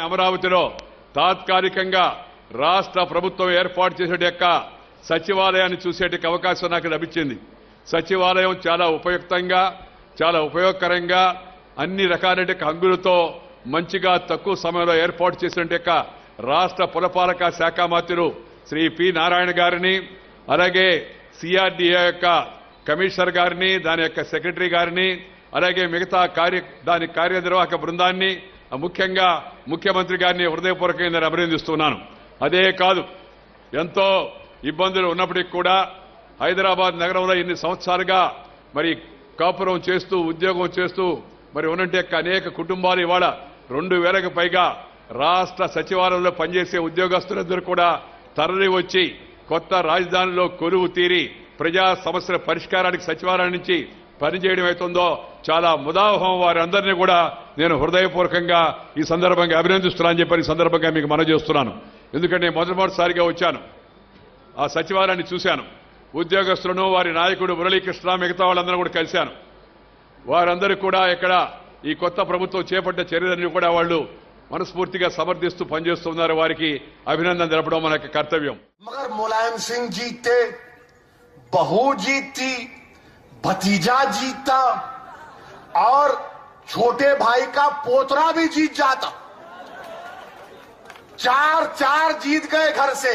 అమరావతిలో తాత్కాలికంగా రాష్ట్ర ప్రభుత్వం ఏర్పాటు చేసే యొక్క సచివాలయాన్ని చూసేట అవకాశం నాకు లభించింది. సచివాలయం చాలా ఉపయుక్తంగా, చాలా ఉపయోగకరంగా అన్ని రకాలైన హంగులతో మంచిగా తక్కువ సమయంలో ఏర్పాటు చేసిన రాష్ట్ర పురపాలక శాఖ మంత్రులు శ్రీ పి నారాయణ గారిని, అలాగే సిఆర్డీఏ యొక్క కమిషనర్ గారిని, దాని యొక్క సెక్రటరీ గారిని, అలాగే మిగతా దాని కార్యనిర్వాహక బృందాన్ని, ముఖ్యంగా ముఖ్యమంత్రి గారిని హృదయపూర్వకంగా నేను అభినందిస్తున్నాను. అదే కాదు, ఎంతో ఇబ్బందులు ఉన్నప్పటికీ కూడా హైదరాబాద్ నగరంలో ఇన్ని సంవత్సరాలుగా మరి కాపురం చేస్తూ ఉద్యోగం చేస్తూ మరి ఉన్నట్టు అనేక కుటుంబాలు ఇవాళ 2000కు పైగా రాష్ట్ర సచివాలయంలో పనిచేసే ఉద్యోగస్తులందరూ కూడా తరలి వచ్చి కొత్త రాజధానిలో కొలువు తీరి ప్రజా సమస్యల పరిష్కారానికి సచివాలయం నుంచి పనిచేయడం అవుతుందో చాలా ముదావహం వారందరినీ కూడా నేను హృదయపూర్వకంగా ఈ సందర్భంగా అభినందిస్తున్నానని చెప్పి ఈ సందర్భంగా మీకు మనవి చేస్తున్నాను. ఎందుకంటే మొదటిసారిగా వచ్చాను, ఆ సచివాలయాన్ని చూశాను, ఉద్యోగస్తులను వారి నాయకుడు మురళీకృష్ణ మిగతా వాళ్ళందరూ కూడా కలిశాను. వారందరూ కూడా ఇక్కడ ఈ కొత్త ప్రభుత్వం చేపట్టిన చర్యలన్నీ కూడా వాళ్ళు మనస్ఫూర్తిగా సమర్థిస్తూ పనిచేస్తున్నారు. వారికి అభినందన తెలపడం మన కర్తవ్యం. मगर मुलायम सिंह जीते, बहू जीती, भतीजा जीता और छोटे भाई का पोतरा भी जीत जाता। चार जीत गए घर से।